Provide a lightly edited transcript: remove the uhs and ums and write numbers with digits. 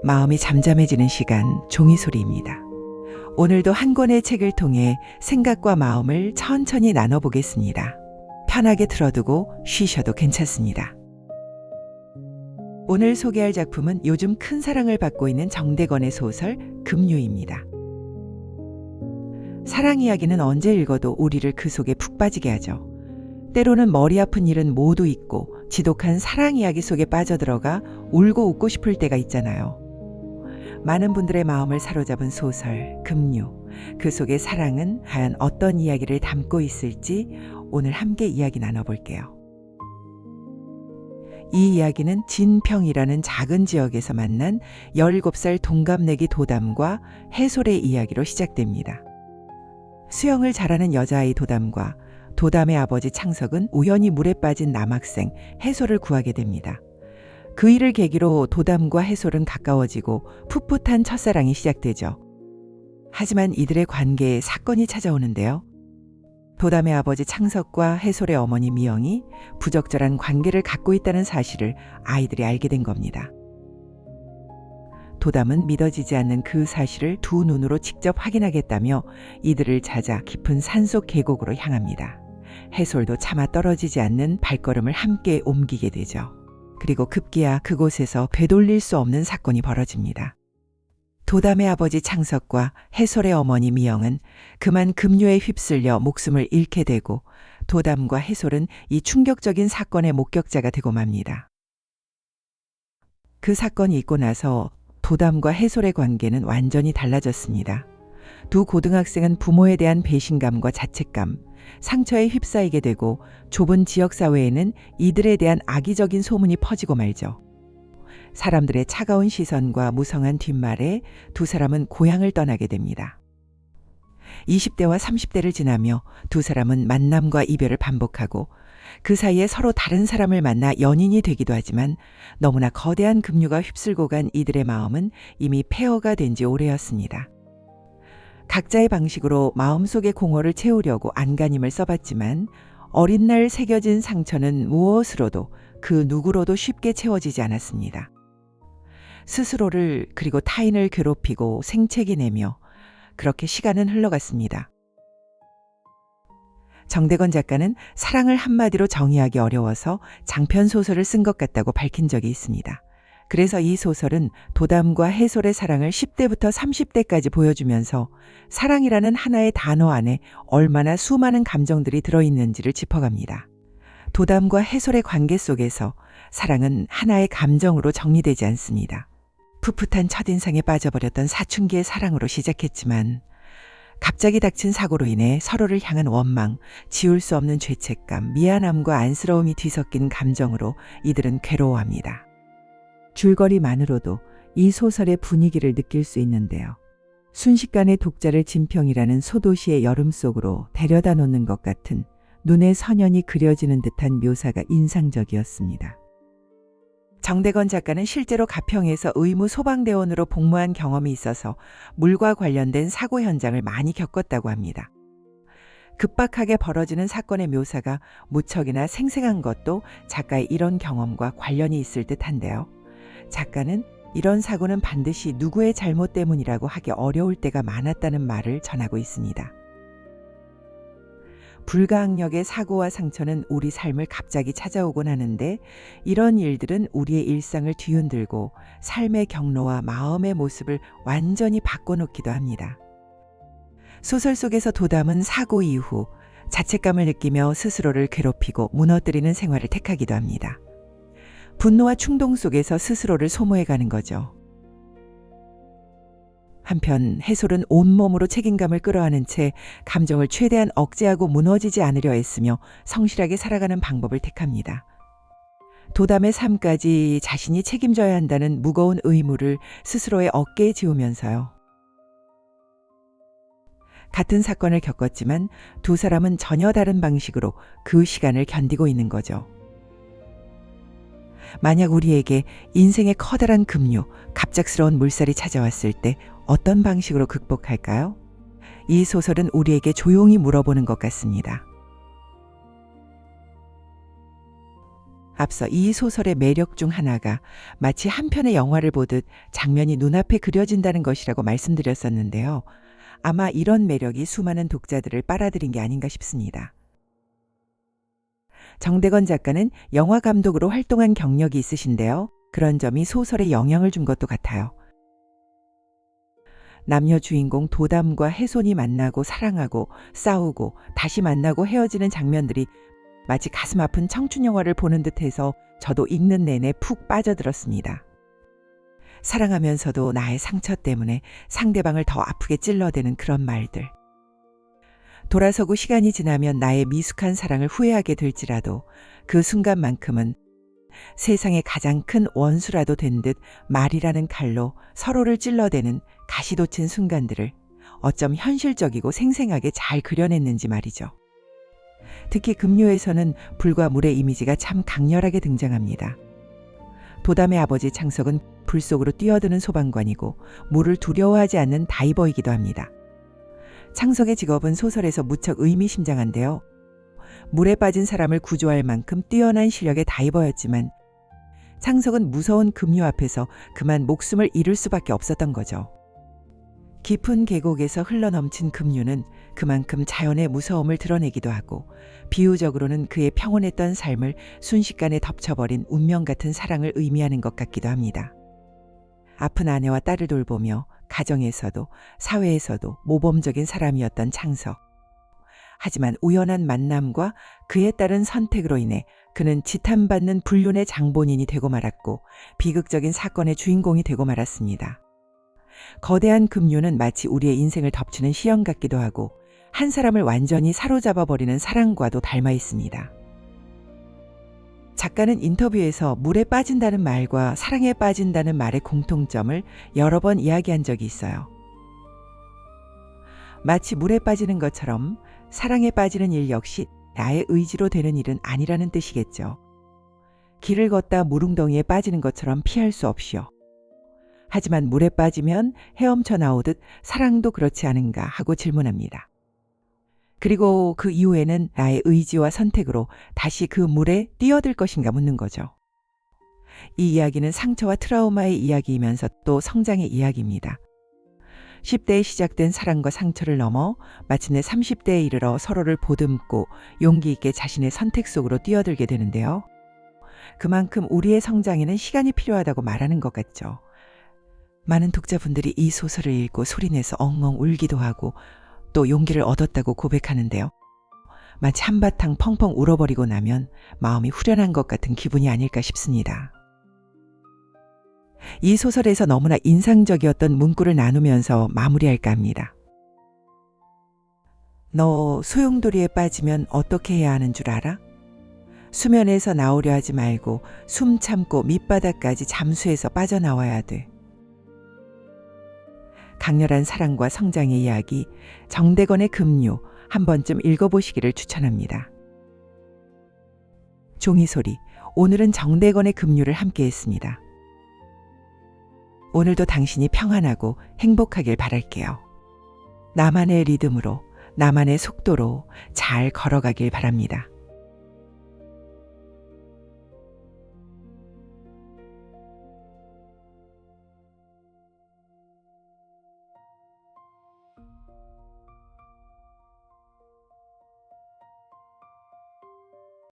마음이 잠잠해지는 시간, 종이소리입니다. 오늘도 한 권의 책을 통해 생각과 마음을 천천히 나눠보겠습니다. 편하게 틀어두고 쉬셔도 괜찮습니다. 오늘 소개할 작품은 요즘 큰 사랑을 받고 있는 정대건의 소설 급류입니다. 사랑 이야기는 언제 읽어도 우리를 그 속에 푹 빠지게 하죠. 때로는 머리 아픈 일은 모두 잊고 지독한 사랑 이야기 속에 빠져들어가 울고 웃고 싶을 때가 있잖아요. 많은 분들의 마음을 사로잡은 소설 급류, 그 속의 사랑은 과연 어떤 이야기를 담고 있을지 오늘 함께 이야기 나눠볼게요. 이 이야기는 진평이라는 작은 지역에서 만난 17살 동갑내기 도담과 해솔의 이야기로 시작됩니다. 수영을 잘하는 여자아이 도담과 도담의 아버지 창석은 우연히 물에 빠진 남학생 해솔을 구하게 됩니다. 그 일을 계기로 도담과 해솔은 가까워지고 풋풋한 첫사랑이 시작되죠. 하지만 이들의 관계에 사건이 찾아오는데요. 도담의 아버지 창석과 해솔의 어머니 미영이 부적절한 관계를 갖고 있다는 사실을 아이들이 알게 된 겁니다. 도담은 믿어지지 않는 그 사실을 두 눈으로 직접 확인하겠다며 이들을 찾아 깊은 산속 계곡으로 향합니다. 해솔도 차마 떨어지지 않는 발걸음을 함께 옮기게 되죠. 그리고 급기야 그곳에서 되돌릴 수 없는 사건이 벌어집니다. 도담의 아버지 창석과 해솔의 어머니 미영은 그만 급류에 휩쓸려 목숨을 잃게 되고 도담과 해솔은 이 충격적인 사건의 목격자가 되고 맙니다. 그 사건이 있고 나서 도담과 해솔의 관계는 완전히 달라졌습니다. 두 고등학생은 부모에 대한 배신감과 자책감, 상처에 휩싸이게 되고 좁은 지역사회에는 이들에 대한 악의적인 소문이 퍼지고 말죠. 사람들의 차가운 시선과 무성한 뒷말에 두 사람은 고향을 떠나게 됩니다. 20대와 30대를 지나며 두 사람은 만남과 이별을 반복하고 그 사이에 서로 다른 사람을 만나 연인이 되기도 하지만 너무나 거대한 급류가 휩쓸고 간 이들의 마음은 이미 폐허가 된 지 오래였습니다. 각자의 방식으로 마음속의 공허를 채우려고 안간힘을 써봤지만 어린 날 새겨진 상처는 무엇으로도 그 누구로도 쉽게 채워지지 않았습니다. 스스로를 그리고 타인을 괴롭히고 생채기 내며 그렇게 시간은 흘러갔습니다. 정대건 작가는 사랑을 한마디로 정의하기 어려워서 장편 소설을 쓴 것 같다고 밝힌 적이 있습니다. 그래서 이 소설은 도담과 해솔의 사랑을 10대부터 30대까지 보여주면서 사랑이라는 하나의 단어 안에 얼마나 수많은 감정들이 들어있는지를 짚어갑니다. 도담과 해솔의 관계 속에서 사랑은 하나의 감정으로 정리되지 않습니다. 풋풋한 첫인상에 빠져버렸던 사춘기의 사랑으로 시작했지만 갑자기 닥친 사고로 인해 서로를 향한 원망, 지울 수 없는 죄책감, 미안함과 안쓰러움이 뒤섞인 감정으로 이들은 괴로워합니다. 줄거리만으로도 이 소설의 분위기를 느낄 수 있는데요. 순식간에 독자를 진평이라는 소도시의 여름 속으로 데려다 놓는 것 같은 눈에 선연이 그려지는 듯한 묘사가 인상적이었습니다. 정대건 작가는 실제로 가평에서 의무 소방대원으로 복무한 경험이 있어서 물과 관련된 사고 현장을 많이 겪었다고 합니다. 급박하게 벌어지는 사건의 묘사가 무척이나 생생한 것도 작가의 이런 경험과 관련이 있을 듯한데요. 작가는 이런 사고는 반드시 누구의 잘못 때문이라고 하기 어려울 때가 많았다는 말을 전하고 있습니다. 불가항력의 사고와 상처는 우리 삶을 갑자기 찾아오곤 하는데 이런 일들은 우리의 일상을 뒤흔들고 삶의 경로와 마음의 모습을 완전히 바꿔놓기도 합니다. 소설 속에서 도담은 사고 이후 자책감을 느끼며 스스로를 괴롭히고 무너뜨리는 생활을 택하기도 합니다. 분노와 충동 속에서 스스로를 소모해가는 거죠. 한편 해솔은 온몸으로 책임감을 끌어안은 채 감정을 최대한 억제하고 무너지지 않으려 애쓰며 성실하게 살아가는 방법을 택합니다. 도담의 삶까지 자신이 책임져야 한다는 무거운 의무를 스스로의 어깨에 지우면서요. 같은 사건을 겪었지만 두 사람은 전혀 다른 방식으로 그 시간을 견디고 있는 거죠. 만약 우리에게 인생의 커다란 급류, 갑작스러운 물살이 찾아왔을 때 어떤 방식으로 극복할까요? 이 소설은 우리에게 조용히 물어보는 것 같습니다. 앞서 이 소설의 매력 중 하나가 마치 한 편의 영화를 보듯 장면이 눈앞에 그려진다는 것이라고 말씀드렸었는데요. 아마 이런 매력이 수많은 독자들을 빨아들인 게 아닌가 싶습니다. 정대건 작가는 영화 감독으로 활동한 경력이 있으신데요. 그런 점이 소설에 영향을 준 것도 같아요. 남녀 주인공 도담과 혜손이 만나고 사랑하고 싸우고 다시 만나고 헤어지는 장면들이 마치 가슴 아픈 청춘 영화를 보는 듯해서 저도 읽는 내내 푹 빠져들었습니다. 사랑하면서도 나의 상처 때문에 상대방을 더 아프게 찔러대는 그런 말들. 돌아서고 시간이 지나면 나의 미숙한 사랑을 후회하게 될지라도 그 순간만큼은 세상의 가장 큰 원수라도 된 듯 말이라는 칼로 서로를 찔러대는 가시돋친 순간들을 어쩜 현실적이고 생생하게 잘 그려냈는지 말이죠. 특히 금요에서는 불과 물의 이미지가 참 강렬하게 등장합니다. 도담의 아버지 창석은 불 속으로 뛰어드는 소방관이고 물을 두려워하지 않는 다이버이기도 합니다. 창석의 직업은 소설에서 무척 의미심장한데요. 물에 빠진 사람을 구조할 만큼 뛰어난 실력의 다이버였지만 창석은 무서운 급류 앞에서 그만 목숨을 잃을 수밖에 없었던 거죠. 깊은 계곡에서 흘러넘친 급류는 그만큼 자연의 무서움을 드러내기도 하고 비유적으로는 그의 평온했던 삶을 순식간에 덮쳐버린 운명 같은 사랑을 의미하는 것 같기도 합니다. 아픈 아내와 딸을 돌보며 가정에서도 사회에서도 모범적인 사람이었던 창석. 하지만 우연한 만남과 그에 따른 선택으로 인해 그는 지탄받는 불륜의 장본인이 되고 말았고 비극적인 사건의 주인공이 되고 말았습니다. 거대한 급류는 마치 우리의 인생을 덮치는 시험 같기도 하고 한 사람을 완전히 사로잡아버리는 사랑과도 닮아 있습니다. 작가는 인터뷰에서 물에 빠진다는 말과 사랑에 빠진다는 말의 공통점을 여러 번 이야기한 적이 있어요. 마치 물에 빠지는 것처럼 사랑에 빠지는 일 역시 나의 의지로 되는 일은 아니라는 뜻이겠죠. 길을 걷다 물웅덩이에 빠지는 것처럼 피할 수 없이요. 하지만 물에 빠지면 헤엄쳐 나오듯 사랑도 그렇지 않은가 하고 질문합니다. 그리고 그 이후에는 나의 의지와 선택으로 다시 그 물에 뛰어들 것인가 묻는 거죠. 이 이야기는 상처와 트라우마의 이야기이면서 또 성장의 이야기입니다. 10대에 시작된 사랑과 상처를 넘어 마침내 30대에 이르러 서로를 보듬고 용기 있게 자신의 선택 속으로 뛰어들게 되는데요. 그만큼 우리의 성장에는 시간이 필요하다고 말하는 것 같죠. 많은 독자분들이 이 소설을 읽고 소리내서 엉엉 울기도 하고 또 용기를 얻었다고 고백하는데요. 마치 한바탕 펑펑 울어버리고 나면 마음이 후련한 것 같은 기분이 아닐까 싶습니다. 이 소설에서 너무나 인상적이었던 문구를 나누면서 마무리할까 합니다. 너 소용돌이에 빠지면 어떻게 해야 하는 줄 알아? 수면에서 나오려 하지 말고 숨 참고 밑바닥까지 잠수해서 빠져나와야 돼. 강렬한 사랑과 성장의 이야기, 정대건의 급류 한 번쯤 읽어보시기를 추천합니다. 종이소리, 오늘은 정대건의 급류를 함께했습니다. 오늘도 당신이 평안하고 행복하길 바랄게요. 나만의 리듬으로, 나만의 속도로 잘 걸어가길 바랍니다.